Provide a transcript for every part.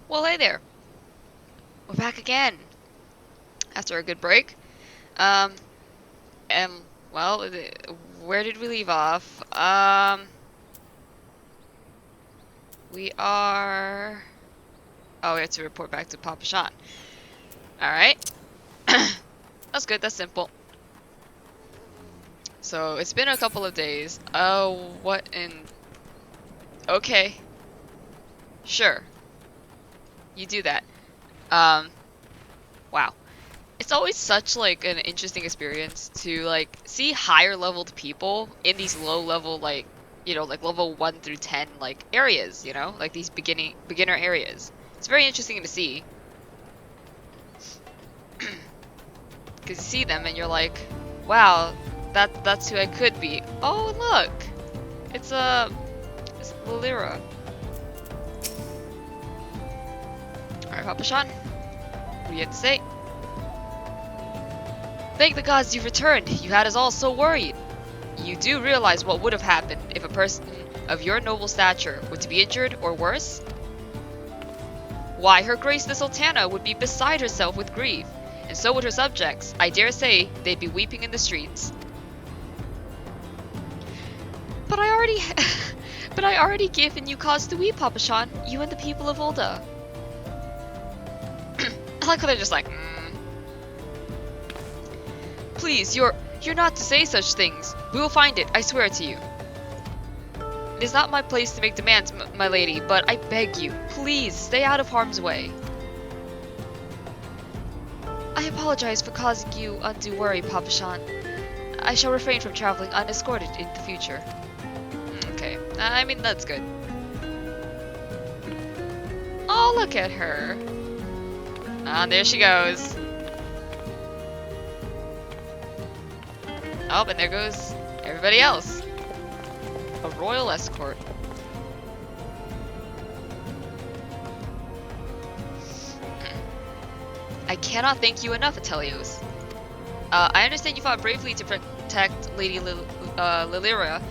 Well, hey there. We're back again after a good break. Um, and well, where did we leave off? We are. Oh, we have to report back to Papa Sean. All right. That's good. That's simple. So it's been a couple of days. Oh, what in? Okay, sure. You do that. Um, wow. It's always such like an interesting experience to like see higher leveled people in these low level like level 1 through 10 like areas, like these beginner areas. It's very interesting to see because you see them and you're like, wow, that's who I could be. Oh, look. It's Lilira. All right, Papa Sean. What do you have to say? Thank the gods you've returned. You had us all so worried. You do realize what would have happened if a person of your noble stature were to be injured or worse? Why, Her Grace the Sultana would be beside herself with grief, and so would her subjects. I dare say they'd be weeping in the streets. But I already, but I already given you cause to weep, Papa Sean. You and the people of Ulda. I like how they're just like, Please, you're not to say such things. We will find it, I swear to you. It is not my place to make demands, my lady, but I beg you, please stay out of harm's way. I apologize for causing you undue worry, Papa Sean. I shall refrain from traveling unescorted in the future. Okay, I mean, that's good. Oh, look at her. Ah, there she goes. Oh, and there goes everybody else. A royal escort. I cannot thank you enough, Atelios. I understand you fought bravely to protect Lady Lilira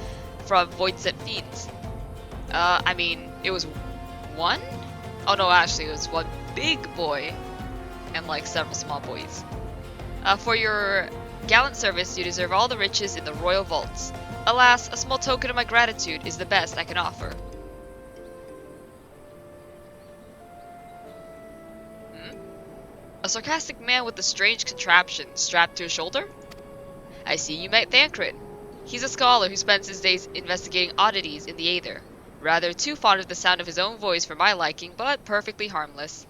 from void-set fiends. I mean, it was one? Oh no, actually, it was one big boy and like several small boys. For your gallant service, you deserve all the riches in the royal vaults. Alas, a small token of my gratitude is the best I can offer. A sarcastic man with a strange contraption strapped to his shoulder? I see you met Thancred. He's a scholar who spends his days investigating oddities in the Aether. Rather too fond of the sound of his own voice for my liking, but perfectly harmless.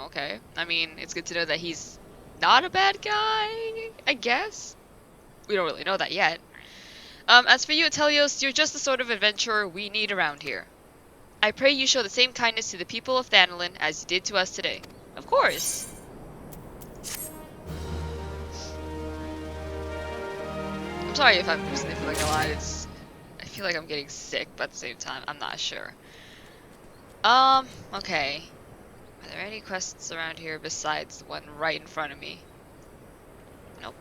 Okay, I mean, it's good to know that he's not a bad guy, I guess. We don't really know that yet. As for you, Atelios, you're just the sort of adventurer we need around here. I pray you show the same kindness to the people of Thanalin as you did to us today. Of course. I'm sorry if I'm sniffling a lot. I feel like I'm getting sick, but at the same time, I'm not sure. Okay. Are there any quests around here besides the one right in front of me? Nope.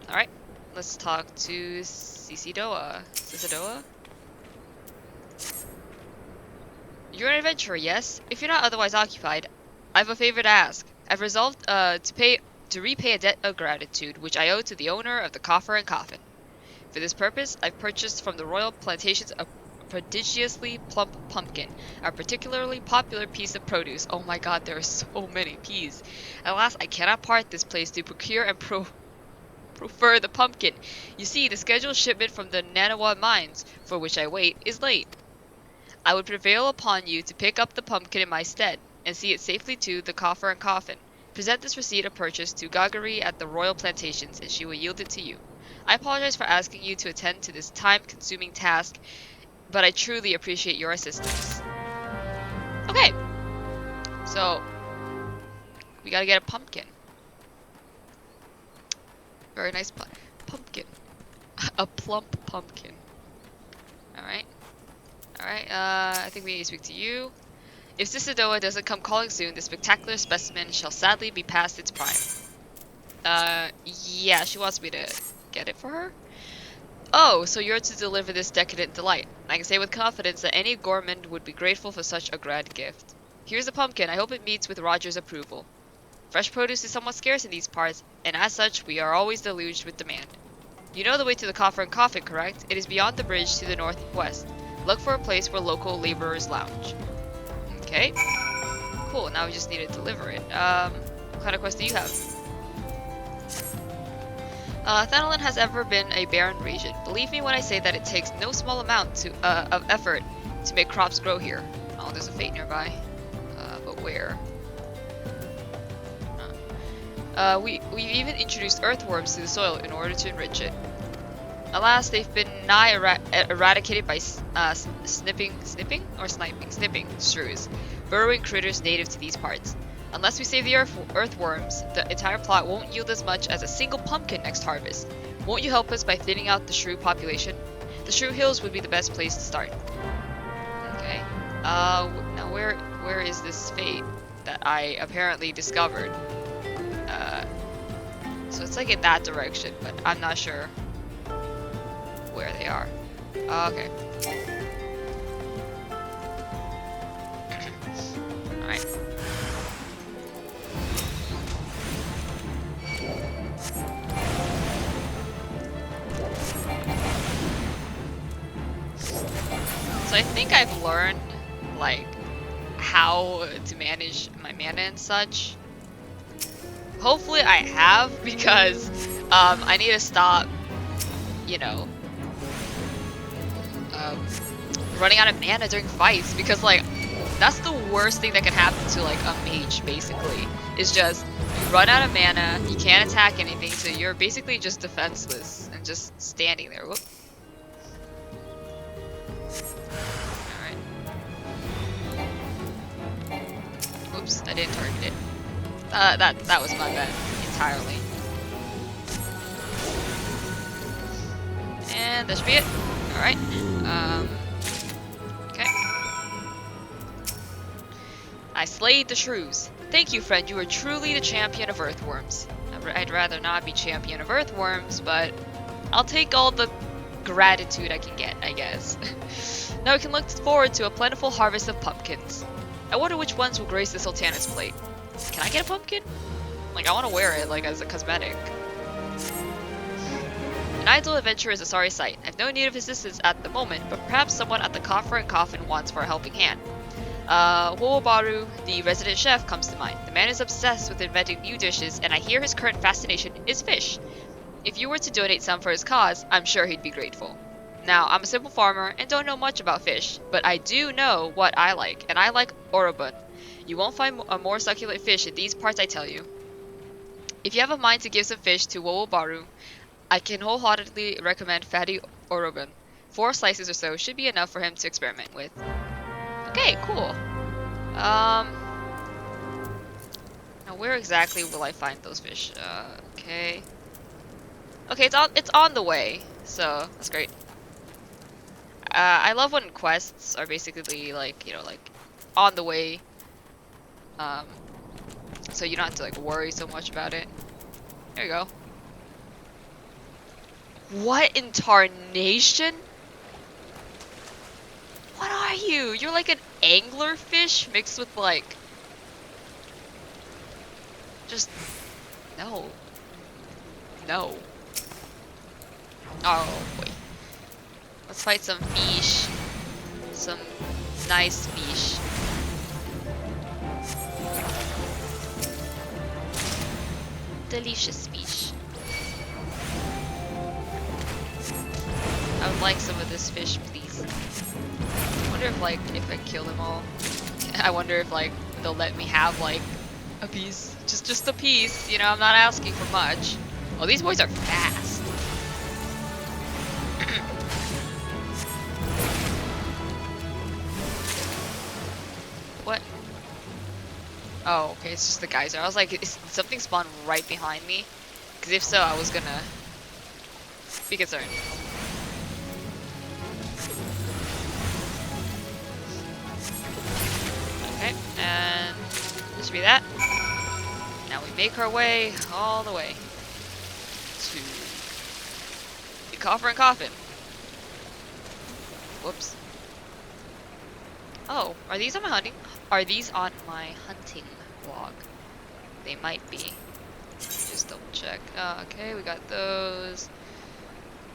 Alright. Let's talk to Cisadoa. Cisadoa? You're an adventurer, yes? If you're not otherwise occupied, I've a favor to ask. I've resolved to repay a debt of gratitude which I owe to the owner of the coffer and coffin. For this purpose, I've purchased from the royal plantations a prodigiously plump pumpkin, a particularly popular piece of produce. Oh my god, there are so many peas. Alas, I cannot part this place to procure and prefer the pumpkin. You see, the scheduled shipment from the Nanawa mines, for which I wait, is late. I would prevail upon you to pick up the pumpkin in my stead, and see it safely to the coffer and coffin. Present this receipt of purchase to Gagari at the royal plantations, and she will yield it to you. I apologize for asking you to attend to this time-consuming task, but I truly appreciate your assistance. Okay, so we gotta get a pumpkin. Very nice pumpkin. A plump pumpkin. Alright. Alright, I think we need to speak to you. If Cisadoa doesn't come calling soon, this spectacular specimen shall sadly be past its prime. Yeah, she wants me to get it for her. Oh, so you're to deliver this decadent delight. I can say with confidence that any gourmand would be grateful for such a grand gift. Here's a pumpkin. I hope it meets with Roger's approval. Fresh produce is somewhat scarce in these parts, and as such, we are always deluged with demand. You know the way to the Coffer and Coffin, correct? It is beyond the bridge to the northwest. Look for a place where local laborers lounge. Okay. Cool, now we just need to deliver it. What kind of quest do you have? Thanalan has ever been a barren region. Believe me when I say that it takes no small amount of effort to make crops grow here. Oh, there's a fate nearby. But where? We've even introduced earthworms to the soil in order to enrich it. Alas, they've been nigh eradicated by snipping shrews, burrowing critters native to these parts. Unless we save the earthworms, the entire plot won't yield as much as a single pumpkin next harvest. Won't you help us by thinning out the shrew population? The Shrew Hills would be the best place to start. Okay. Now where is this fate that I apparently discovered? So it's like in that direction, but I'm not sure where they are. Okay. Alright. So I think I've learned, like, how to manage my mana and such. Hopefully I have, because I need to stop, you know, running out of mana during fights, because like that's the worst thing that can happen to like a mage, basically, is just you run out of mana, you can't attack anything, so you're basically just defenseless and just standing there. Whoop. Alright. Oops, I didn't target it. That was my bad entirely. And that should be it. Alright. Okay. I slayed the shrews. Thank you, friend. You are truly the champion of earthworms. I'd rather not be champion of earthworms, but I'll take all the gratitude I can get, I guess. Now we can look forward to a plentiful harvest of pumpkins. I wonder which ones will grace the Sultana's plate. Can I get a pumpkin? Like, I want to wear it, like, as a cosmetic. An idle adventure is a sorry sight. I've no need of assistance at the moment, but perhaps someone at the Coffer and Coffin wants for a helping hand. Wowobaru, the resident chef, comes to mind. The man is obsessed with inventing new dishes, and I hear his current fascination is fish. If you were to donate some for his cause, I'm sure he'd be grateful. Now, I'm a simple farmer and don't know much about fish, but I do know what I like, and I like orobun. You won't find a more succulent fish in these parts, I tell you. If you have a mind to give some fish to Wowobaru, I can wholeheartedly recommend fatty orobun. 4 slices or so should be enough for him to experiment with. Okay, cool. Now where exactly will I find those fish? Okay. Okay, it's on the way, so that's great. I love when quests are basically like, you know, like on the way. So you don't have to like worry so much about it. There you go. What in tarnation? What are you? You're like an anglerfish mixed with like... Just... No. No. Oh, boy. Let's fight some fish. Some nice fish. Delicious fish. I would like some of this fish, please. I wonder if, like, if I kill them all, I wonder if, like, they'll let me have, like, a piece. Just a piece, you know, I'm not asking for much. Oh, these boys are fast. What? Oh, okay, it's just the geyser. I was like, is something spawned right behind me? Because if so, I was gonna be concerned. Okay, and this should be that. Now we make our way all the way to the Coffer and Coffin. Whoops. Oh, are these on my hunting? Are these on my hunting log? They might be. Just double check. Okay, we got those.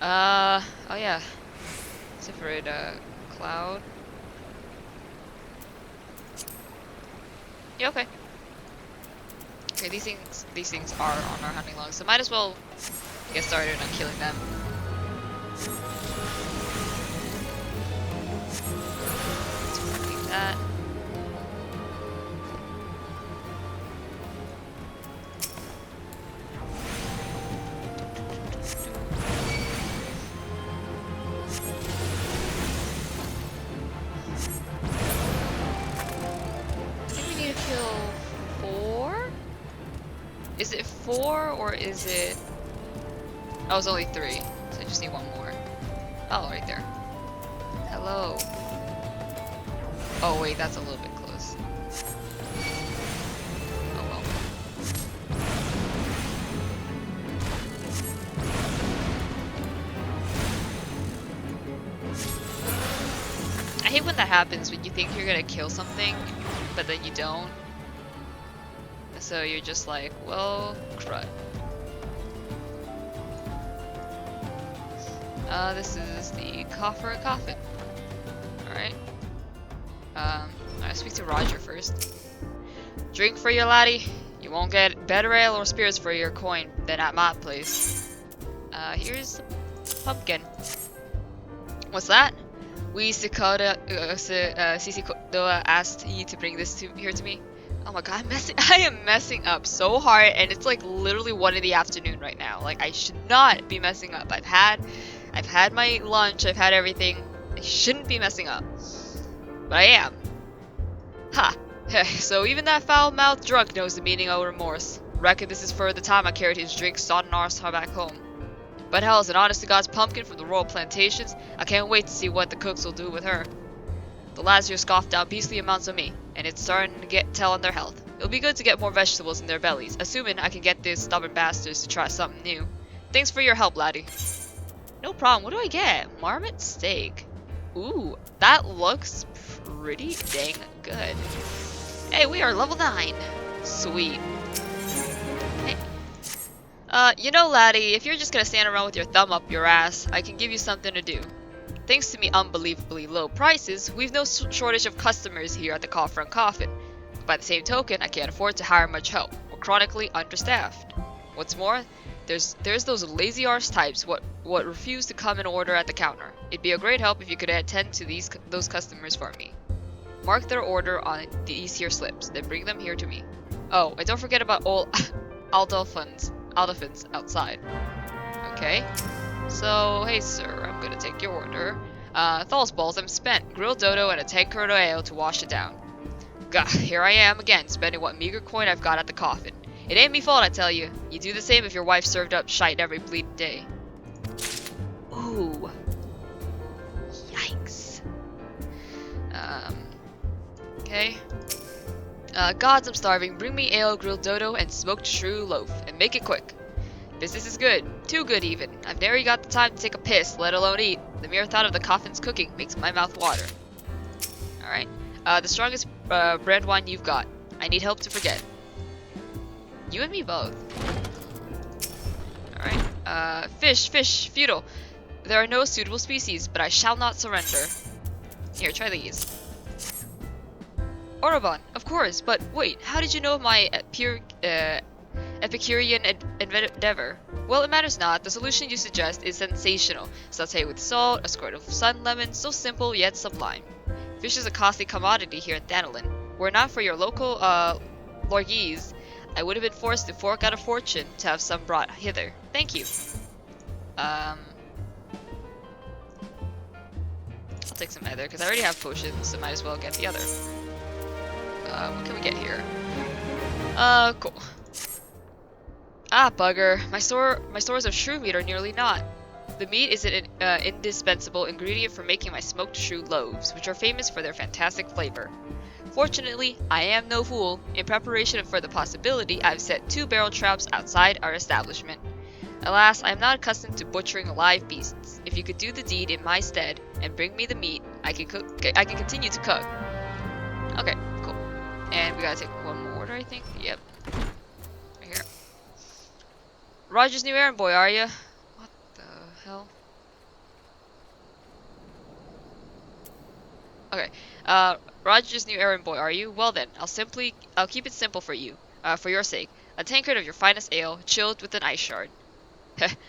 Oh yeah. Separate cloud. Yeah, okay. Okay, these things are on our hunting log, so might as well get started on killing them. Let's keep that. I think we need to kill 4? Is it 4 or is it... Oh, it's only 3, so I just need 1 more. Oh, right there. Hello. Oh wait, that's a little bit close. Oh well. I hate when that happens, when you think you're gonna kill something, but then you don't. So you're just like, well, crud. This is the coffer and coffin. Alright. I'll speak to Roger first. Drink for your laddie. You won't get better ale or spirits for your coin than at my place. Here's the pumpkin. What's that? We Sikota asked you to bring this here to me. Oh my god, I am messing up so hard, and it's like literally 1 in the afternoon right now. Like, I should not be messing up. I've had my lunch, I've had everything. I shouldn't be messing up. But I am. Ha! So even that foul-mouthed drunk knows the meaning of remorse. Reckon this is for the time I carried his drink sodden arse back home. But hell, as an honest-to-God's pumpkin from the royal plantations, I can't wait to see what the cooks will do with her. The lads here scoffed out beastly amounts of me, and it's starting to tell on their health. It'll be good to get more vegetables in their bellies, assuming I can get these stubborn bastards to try something new. Thanks for your help, laddie. No problem. What do I get? Marmot steak. Ooh, that looks pretty dang good. Hey, we are level 9. Sweet. Hey. You know, laddie, if you're just gonna stand around with your thumb up your ass, I can give you something to do. Thanks to me unbelievably low prices, we've no shortage of customers here at the Coffer and Coffin. By the same token, I can't afford to hire much help. We're chronically understaffed. What's more, there's those lazy arse types what refuse to come and order at the counter. It'd be a great help if you could attend to those customers for me. Mark their order on these here slips, then bring them here to me. Oh, and don't forget about old Aldolphins outside. Okay. So, hey sir, I'm gonna take your order. Thal's balls, I'm spent. Grilled dodo and a tankard of ale to wash it down. Gah, here I am again, spending what meager coin I've got at the coffin. It ain't me fault, I tell you. You do the same if your wife served up shite every bleeding day. Ooh. Yikes. Okay. Gods, I'm starving. Bring me ale, grilled dodo, and smoked shrew loaf, and make it quick. Business is good. Too good, even. I've never got the time to take a piss, let alone eat. The mere thought of the coffin's cooking makes my mouth water. Alright. The strongest bread wine you've got. I need help to forget. You and me both. Alright. Fish, futile. There are no suitable species, but I shall not surrender. Here, try these. Orobon, of course, but wait, how did you know of my Epicurean endeavor? Well, it matters not. The solution you suggest is sensational. Sauté with salt, a squirt of sun lemon, so simple yet sublime. Fish is a costly commodity here in Thanolin. Were it not for your local lorgies, I would have been forced to fork out a fortune to have some brought hither. Thank you. I'll take some either, because I already have potions, so might as well get the other. What can we get here? Cool. Ah, bugger. My stores of shrew meat are nearly not. The meat is an indispensable ingredient for making my smoked shrew loaves, which are famous for their fantastic flavor. Fortunately, I am no fool. In preparation for the possibility, I've set 2 barrel traps outside our establishment. Alas, I am not accustomed to butchering live beasts. If you could do the deed in my stead and bring me the meat, I can cook. I can continue to cook. Okay, cool. And we gotta take one more order, I think. Yep. Right here. Roger's new errand boy, are you? What the hell? Okay. Roger's new errand boy, are you? Well then, I'll keep it simple for you. For your sake. A tankard of your finest ale, chilled with an ice shard.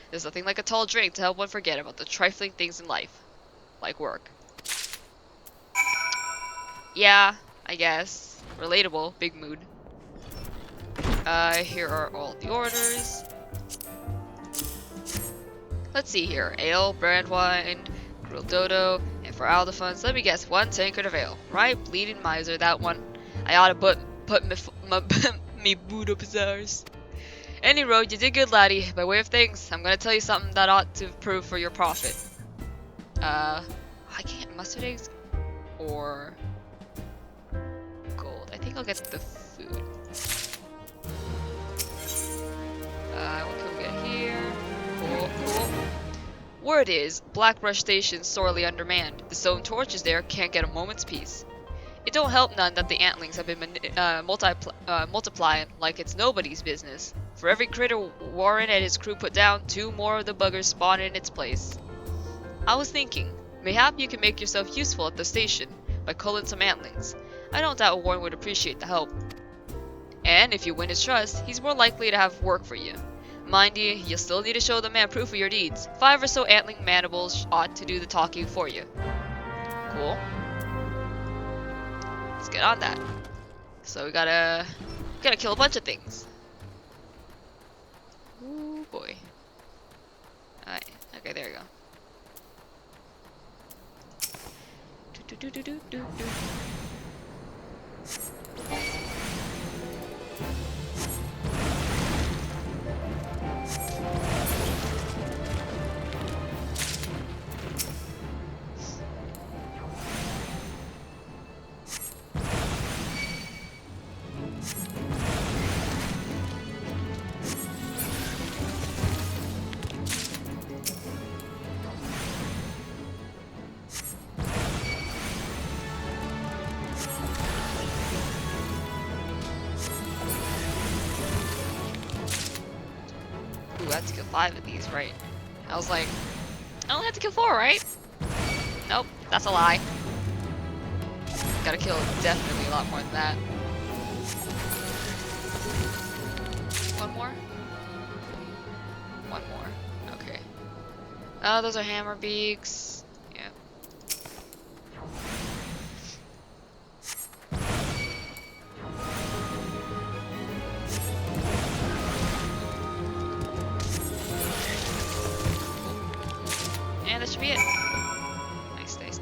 There's nothing like a tall drink to help one forget about the trifling things in life. Like work. Yeah, I guess. Relatable. Big mood. Here are all the orders. Let's see here. Ale, brand wine, grilled dodo, and for Aldefons, let me guess, one tankard of ale. Right, bleeding miser, that one. I ought to put me boot up his arse. Any road, you did good, laddie. By way of thanks, I'm gonna tell you something that ought to prove for your profit. I can't mustard eggs or gold. I think I'll get the food. What can we get here? Cool. Word is, Blackbrush Station sorely undermanned. The stone torches there can't get a moment's peace. It don't help none that the antlings have been multiplying like it's nobody's business. For every critter Warren and his crew put down, 2 more of the buggers spawn in its place. I was thinking, mayhap you can make yourself useful at the station by culling some antlings. I don't doubt Warren would appreciate the help. And if you win his trust, he's more likely to have work for you. Mind you, you'll still need to show the man proof of your deeds. 5 or so antling mandibles ought to do the talking for you. Cool. Let's get on that. So we gotta kill a bunch of things. Ooh boy. Alright, okay, there we go. Do. Ooh, I have to kill 5 of these, right? I was like, I only have to kill 4, right? Nope, that's a lie. Gotta kill definitely a lot more than that. One more? One more, okay. Oh, those are hammer beaks. Yeah. And that should be it.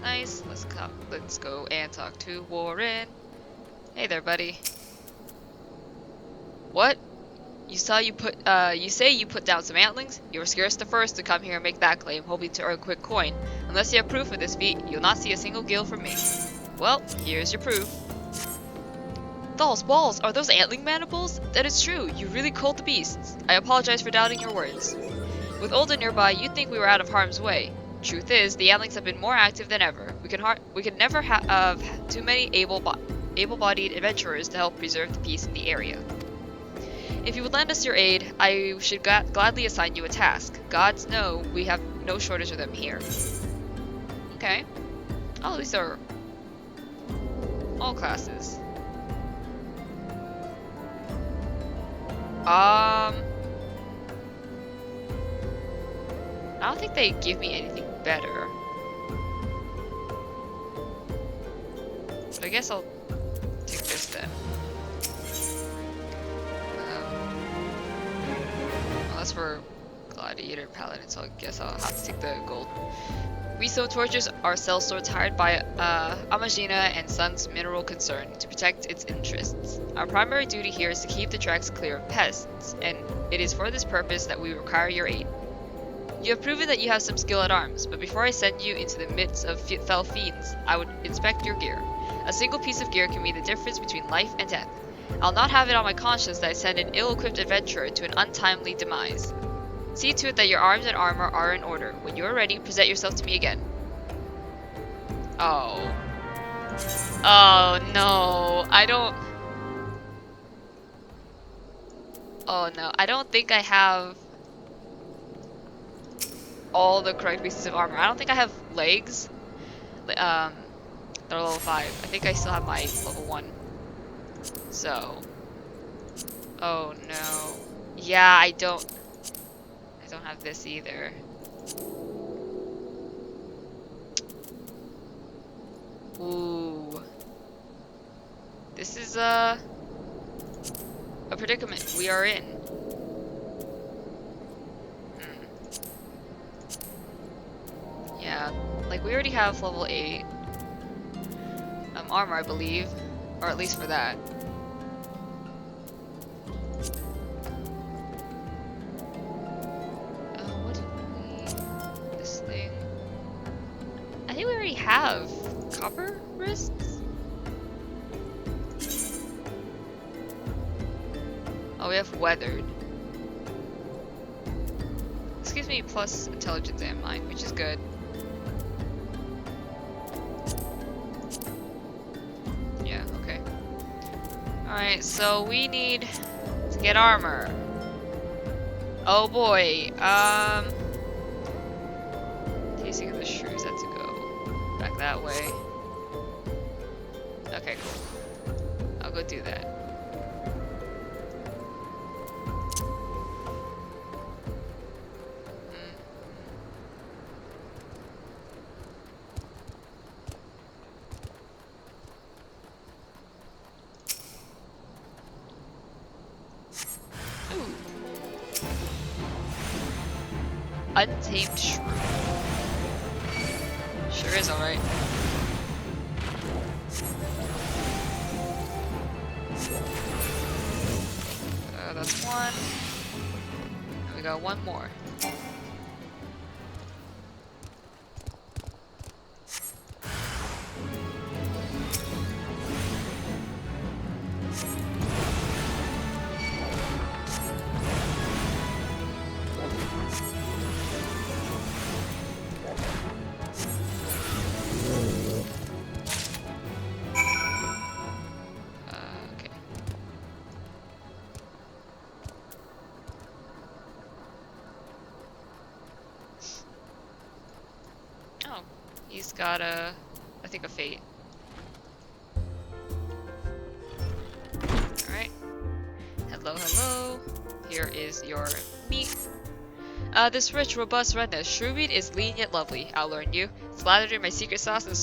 Nice. Let's go and talk to Warren. Hey there, buddy. What? You say you put down some antlings? You were scarce the first to come here and make that claim, hoping to earn quick coin. Unless you have proof of this feat, you'll not see a single gill from me. Well, here's your proof. Those balls, are those antling mandibles? That is true, you really culled the beasts. I apologize for doubting your words. With Olden nearby, you'd think we were out of harm's way. Truth is, the antlings have been more active than ever. We can never have too many able-bodied adventurers to help preserve the peace in the area. If you would lend us your aid, I should gladly assign you a task. Gods know we have no shortage of them here. Okay. Oh, these are all classes. I don't think they give me anything better. So I guess I'll take this then. Well, that's for Gladiator Paladin, so I guess I'll have to take the gold. We stone torches are sellswords hired by Amagina and Sons Mineral Concern to protect its interests. Our primary duty here is to keep the tracks clear of pests, and it is for this purpose that we require your aid. You have proven that you have some skill at arms, but before I send you into the midst of fell fiends, I would inspect your gear. A single piece of gear can be the difference between life and death. I'll not have it on my conscience that I send an ill-equipped adventurer to an untimely demise. See to it that your arms and armor are in order. When you are ready, present yourself to me again. Oh. Oh no. I don't... Oh no. I don't think I have all the correct pieces of armor. I don't think I have legs. They're level 5. I think I still have my level 1. So... Oh no. Yeah, I don't have this either. Ooh. This is a predicament we are in. Hmm. Yeah, like we already have level 8 armor, I believe, or at least for that. What did we... This thing... I think we already have copper wrists? Oh, we have weathered. This gives me plus intelligence and mind, which is good. Yeah, okay. Alright, so we need to get armor. Oh boy, tasting of the shrews had to go back that way. Okay, cool. I'll go do that. Ooh. Untamed shrew. Sure is alright. That's one. And we got one more. Okay. Oh, he's got I think a fate. Alright. Hello, hello. Here is your meat. This rich, robust redness. Shrew meat is lean yet lovely, I'll learn you. Slathered in my secret sauce and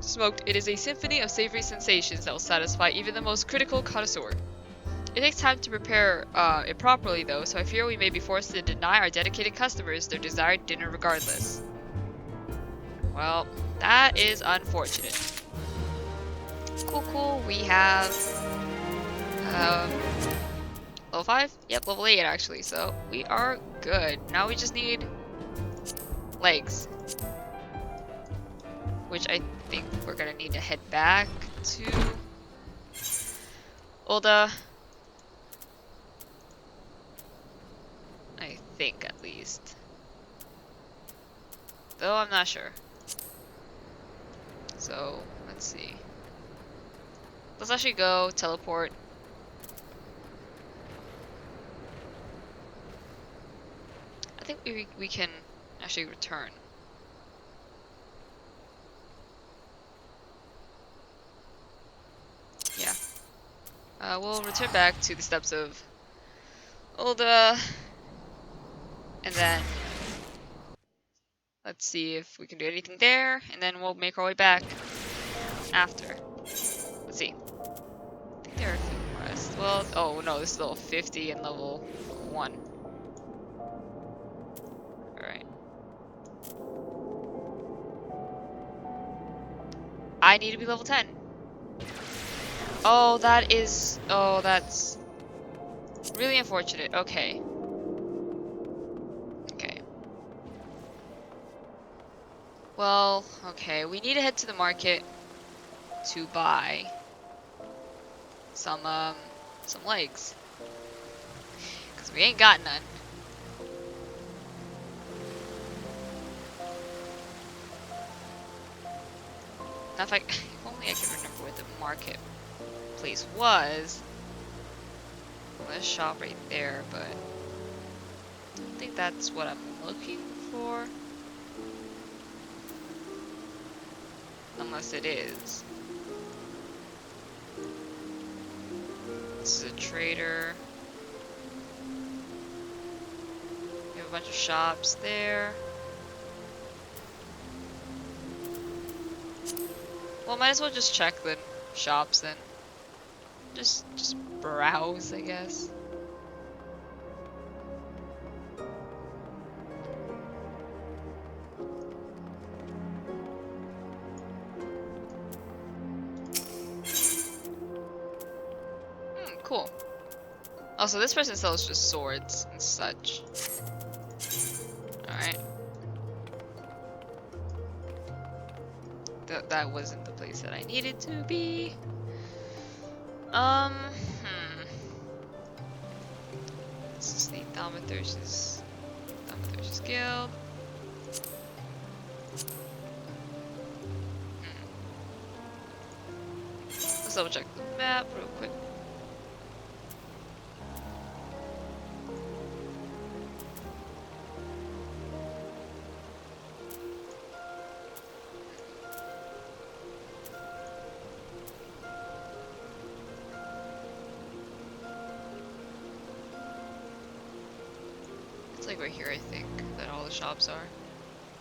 smoked, it is a symphony of savory sensations that will satisfy even the most critical connoisseur. It takes time to prepare it properly though, so I fear we may be forced to deny our dedicated customers their desired dinner regardless. Well, that is unfortunate. Cool, cool. We have level 5? Yep, level 8 actually, so we are good. Now we just need legs. Which I think we're gonna need to head back to Ulda. I think at least. Though I'm not sure. So, let's see. Let's actually go teleport. I think we can actually return. Yeah. We'll return back to the steps of Ulda. And then let's see if we can do anything there, and then we'll make our way back after. Let's see. I think there are a few quests. Well, oh no, this is level 50 and level 1. Alright. I need to be level 10. Oh, that's really unfortunate. Okay. Okay. Well, okay, we need to head to the market to buy some legs. Because we ain't got none. Now if only I could remember where the marketplace was. Well, there's a shop right there, but I don't think that's what I'm looking for. Unless it is. This is a trader. We have a bunch of shops there. Well, might as well just check the shops then. Just browse, I guess. Cool. Also, this person sells just swords and such. Alright. That wasn't the place that I needed to be. This is the Thaumaturge's Guild. Let's double check the map real quick. It's like right here, I think, that all the shops are.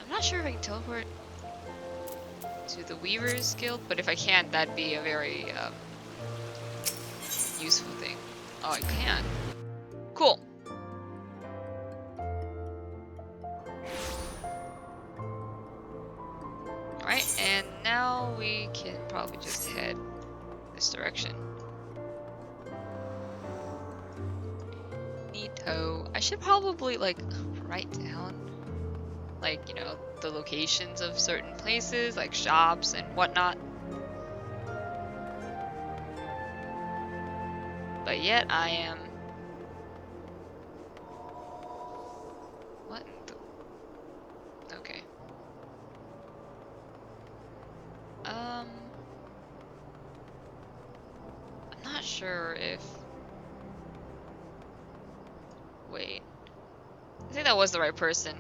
I'm not sure if I can teleport to the Weaver's Guild, but if I can, that'd be a very useful thing. Oh, I can. Cool. Alright, and now we can probably just head this direction. Neato. I should probably, like, write down, like, you know, the locations of certain places, like shops and whatnot. But yet I am... What in the... Okay. I'm not sure if... Wait. I think that was the right person.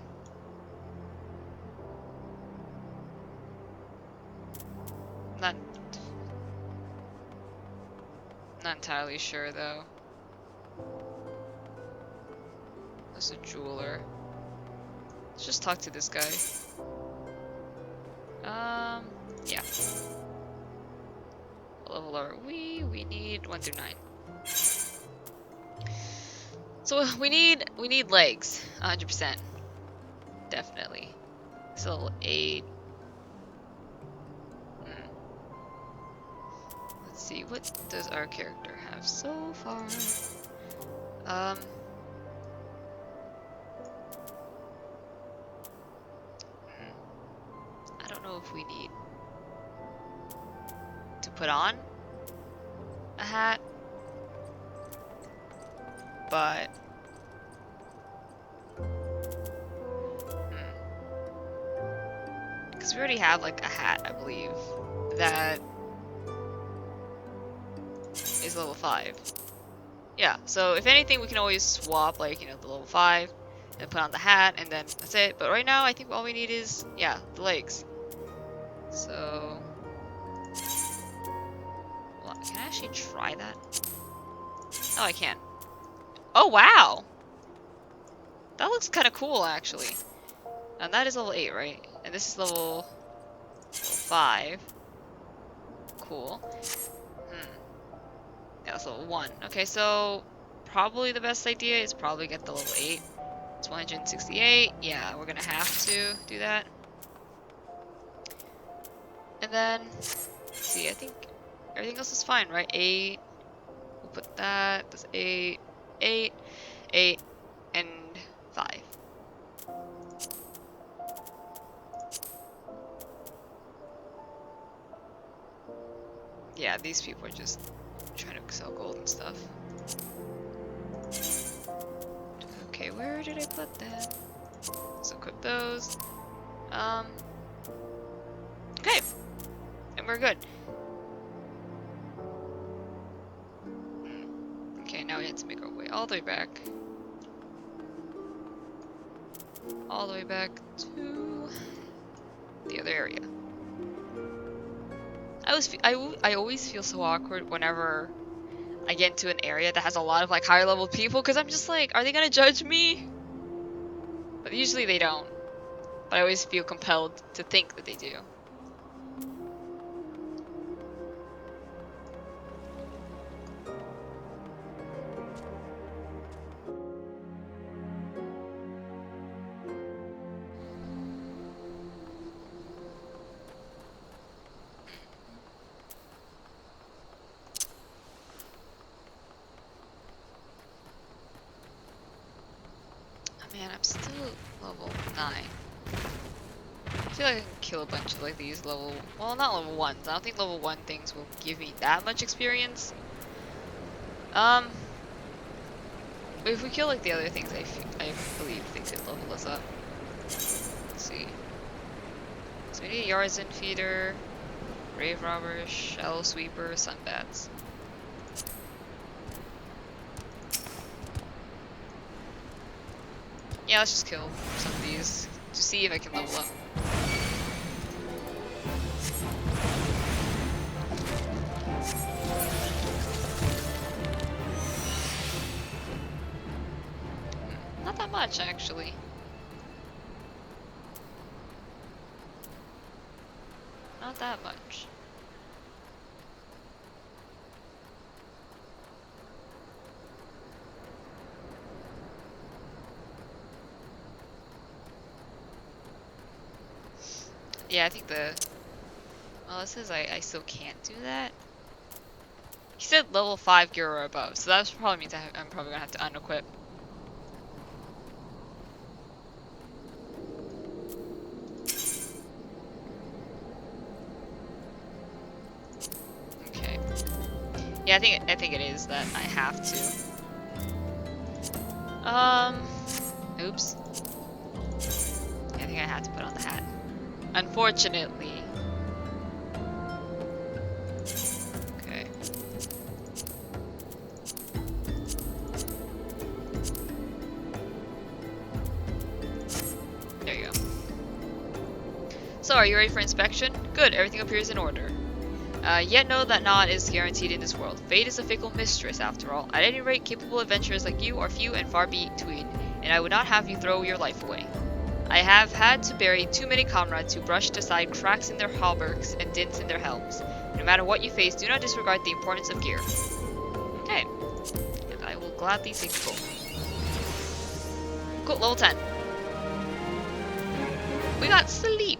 Not entirely sure though. That's a jeweler. Let's just talk to this guy. Yeah. What level are we? We need 1 through 9. So we need legs, 100%. Definitely. It's level 8. Let's see, what does our character have so far? I don't know if we need to put on a hat, but because we already have like a hat, I believe, that is level 5. Yeah, so if anything, we can always swap, like, you know, the level 5 and put on the hat, and then that's it. But right now, I think all we need is, yeah, the legs. So, well, can I actually try that? Oh, I can. Oh, wow! That looks kind of cool, actually. And that is level 8, right? And this is level 5. Cool. Yeah, it's level 1. Okay, so probably the best idea is probably get the level 8. It's 168. Yeah, we're gonna have to do that. And then, let's see, I think everything else is fine, right? 8. We'll put that. That's 8. 8. 8. And 5. Yeah, these people are just trying to sell gold and stuff. Okay, where did I put that? Let's equip those. Okay. And we're good. Okay, now we have to make our way all the way back. All the way back to the other area. I always feel so awkward whenever I get into an area that has a lot of like higher level people, because I'm just like, are they gonna judge me? But usually they don't. But I always feel compelled to think that they do. Oh man, I'm still level 9. I feel like I can kill a bunch of like these level, well, not level 1s. I don't think level 1 things will give me that much experience. But if we kill like the other things, I believe they could level us up. Let's see. So we need a Yarzin feeder, Grave Robber, Shell Sweeper, Sunbats. Yeah, let's just kill some of these to see if I can level up. Not that much, actually. Not that much. Yeah, I think well, it says I still can't do that. He said level 5 gear or above, so that probably means I'm probably gonna have to unequip. Okay. Yeah, I think it is that I have to. Oops. I think I had to put on the hat. Unfortunately. Okay. There you go. So, are you ready for inspection? Good, everything appears in order. Yet know that not is guaranteed in this world. Fate is a fickle mistress, after all. At any rate, capable adventurers like you are few and far between, and I would not have you throw your life away. I have had to bury too many comrades who brushed aside cracks in their hauberks and dints in their helms. No matter what you face, do not disregard the importance of gear. Okay. And I will gladly take the gold. Cool, level 10. We got sleep.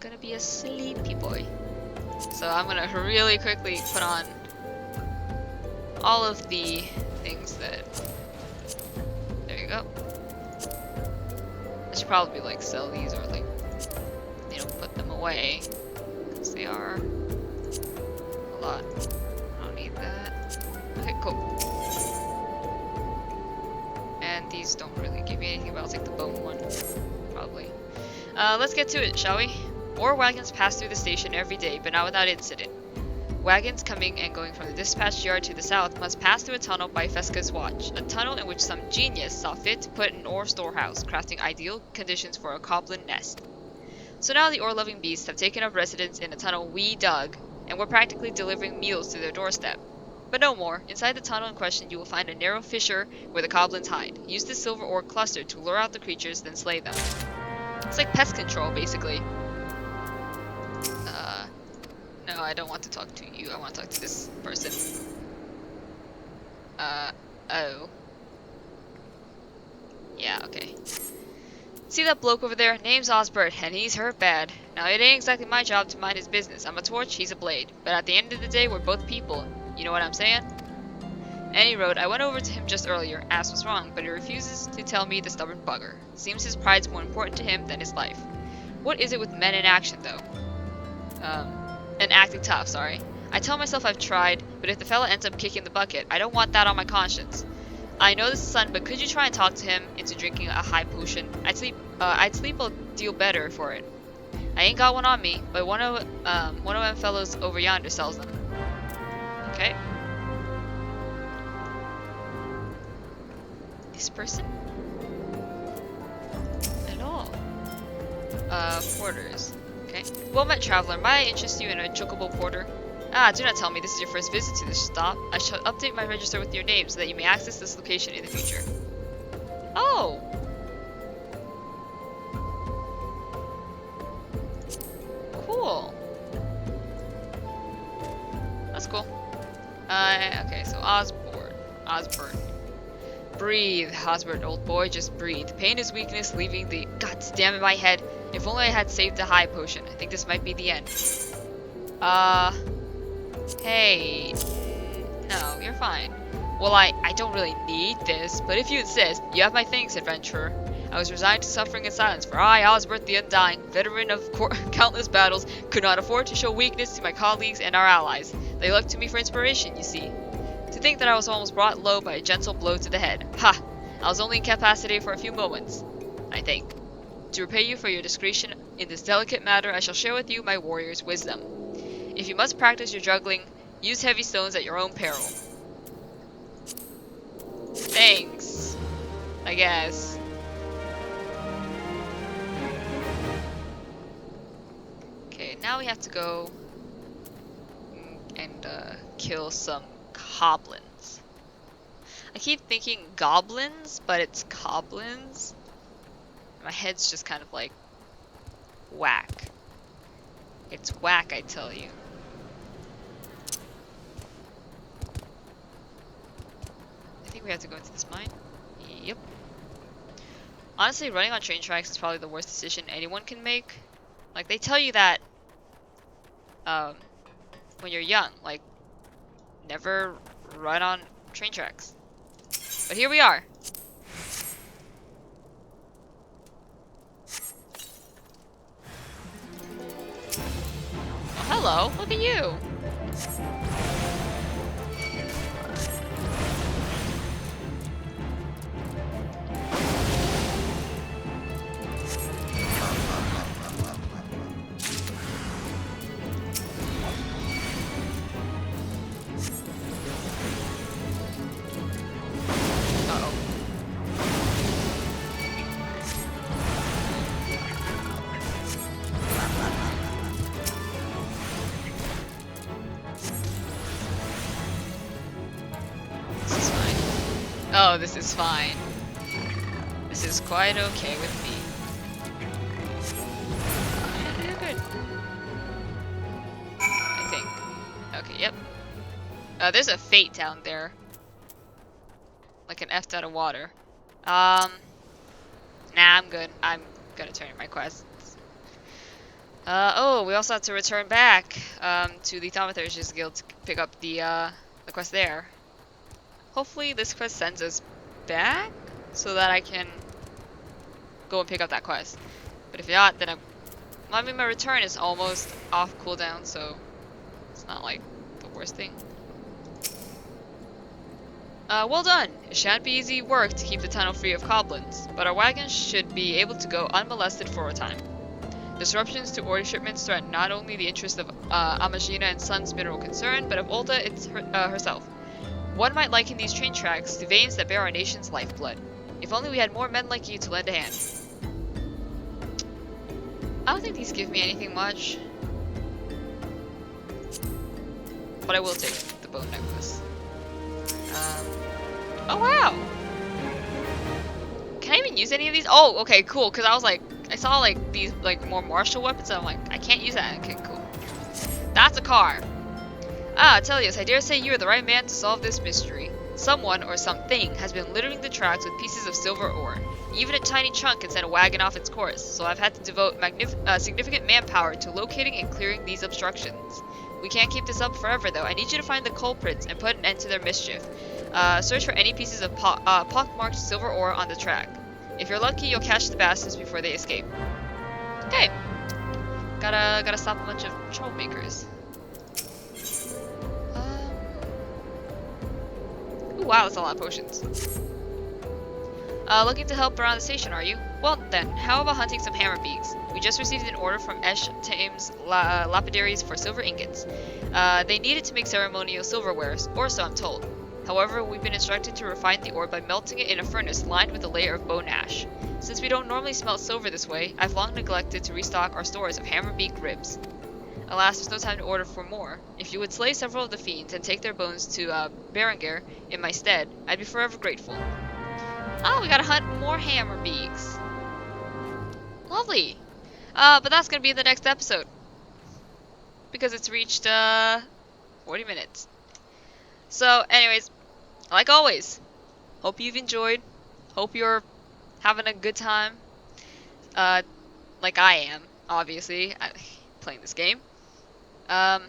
Gonna be a sleepy boy. So I'm gonna really quickly put on all of the things that... There you go. I should probably like sell these or like, you know, put them away. Because they are a lot. I don't need that. Okay, cool. And these don't really give me anything, but I'll take the bone one. Probably. Let's get to it, shall we? Ore wagons pass through the station every day, but not without incident. Wagons coming and going from the dispatch yard to the south must pass through a tunnel by Fesca's watch, a tunnel in which some genius saw fit to put an ore storehouse, crafting ideal conditions for a goblin nest. So now the ore-loving beasts have taken up residence in a tunnel we dug, and we're practically delivering meals to their doorstep. But no more. Inside the tunnel in question you will find a narrow fissure where the goblins hide. Use the silver ore cluster to lure out the creatures, then slay them. It's like pest control, basically. No, I don't want to talk to you. I want to talk to this person. Oh. Yeah, okay. See that bloke over there? Name's Osbert, and he's hurt bad. Now, it ain't exactly my job to mind his business. I'm a torch, he's a blade. But at the end of the day, we're both people. You know what I'm saying? Any road, I went over to him just earlier, asked what's wrong, but he refuses to tell me, the stubborn bugger. Seems his pride's more important to him than his life. What is it with men in action, though? And acting tough, sorry. I tell myself I've tried, but if the fella ends up kicking the bucket, I don't want that on my conscience. I know this is son, but could you try and talk to him into drinking a high potion? I'd sleep a deal better for it. I ain't got one on me, but one of them fellows over yonder sells them. Okay. This person? Hello. Porters. Okay. Well met, traveler. Might I interest you in a chocobo porter? Ah, do not tell me this is your first visit to this stop. I shall update my register with your name so that you may access this location in the future. Oh! Cool. That's cool. Okay, so Osborne. Breathe, Osborne, old boy, just breathe. Pain is weakness, leaving the... God damn it, my head. If only I had saved the high potion. I think this might be the end. Hey. No, you're fine. Well, I don't really need this, but if you insist, you have my thanks, adventurer. I was resigned to suffering in silence, for I, Osbert the Undying, veteran of countless battles, could not afford to show weakness to my colleagues and our allies. They looked to me for inspiration, you see. To think that I was almost brought low by a gentle blow to the head. Ha! I was only incapacitated for a few moments, I think. To repay you for your discretion in this delicate matter, I shall share with you my warrior's wisdom. If you must practice your juggling, use heavy stones at your own peril. Thanks. I guess. Okay, now we have to go and kill some goblins. I keep thinking goblins, but it's goblins. My head's just kind of like whack. It's whack, I tell you. I think we have to go into this mine. Yep. Honestly, running on train tracks is probably the worst decision anyone can make. Like, they tell you that when you're young, like, never run on train tracks. But here we are. Oh, hello, look at you. Oh, this is fine. This is quite okay with me. You're good. I think. Okay, yep. There's a fate down there. Like an F out of water. Nah, I'm good. I'm gonna turn in my quests. Oh, we also have to return back, to the Thaumaturge's Guild to pick up the quest there. Hopefully this quest sends us back so that I can go and pick up that quest. But if not, then I mean, my return is almost off cooldown, so it's not like the worst thing. Well done! It shan't be easy work to keep the tunnel free of goblins, but our wagons should be able to go unmolested for a time. Disruptions to ore shipments threaten not only the interest of Amagina and Sons mineral concern, but of Ulta herself. One might liken these train tracks to veins that bear our nation's lifeblood. If only we had more men like you to lend a hand. I don't think these give me anything much. But I will take the bone necklace. Oh wow! Can I even use any of these? Oh, okay, cool, because I was like, I saw like these like more martial weapons and I'm like, I can't use that. Okay, cool. That's a car. Ah, Tellius, I dare say you are the right man to solve this mystery. Someone, or something, has been littering the tracks with pieces of silver ore. Even a tiny chunk can send a wagon off its course, so I've had to devote significant manpower to locating and clearing these obstructions. We can't keep this up forever, though. I need you to find the culprits and put an end to their mischief. Search for any pieces of pockmarked silver ore on the track. If you're lucky, you'll catch the bastards before they escape. Okay. Gotta stop a bunch of troublemakers. Ooh, wow, that's a lot of potions. Looking to help around the station, are you? Well then, how about hunting some hammerbeaks? We just received an order from Esh Thames lapidaries for silver ingots. They need it to make ceremonial silverwares, or so I'm told. However, we've been instructed to refine the ore by melting it in a furnace lined with a layer of bone ash. Since we don't normally smelt silver this way, I've long neglected to restock our stores of hammerbeak ribs. Alas, there's no time to order for more. If you would slay several of the fiends and take their bones to Berengar in my stead, I'd be forever grateful. Oh, we gotta hunt more hammerbeaks. Lovely. But that's gonna be in the next episode because it's reached 40 minutes. So, anyways, like always, hope you've enjoyed. Hope you're having a good time. Uh, like I am, obviously, playing this game. Um,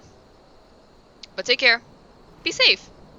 but take care. Be safe.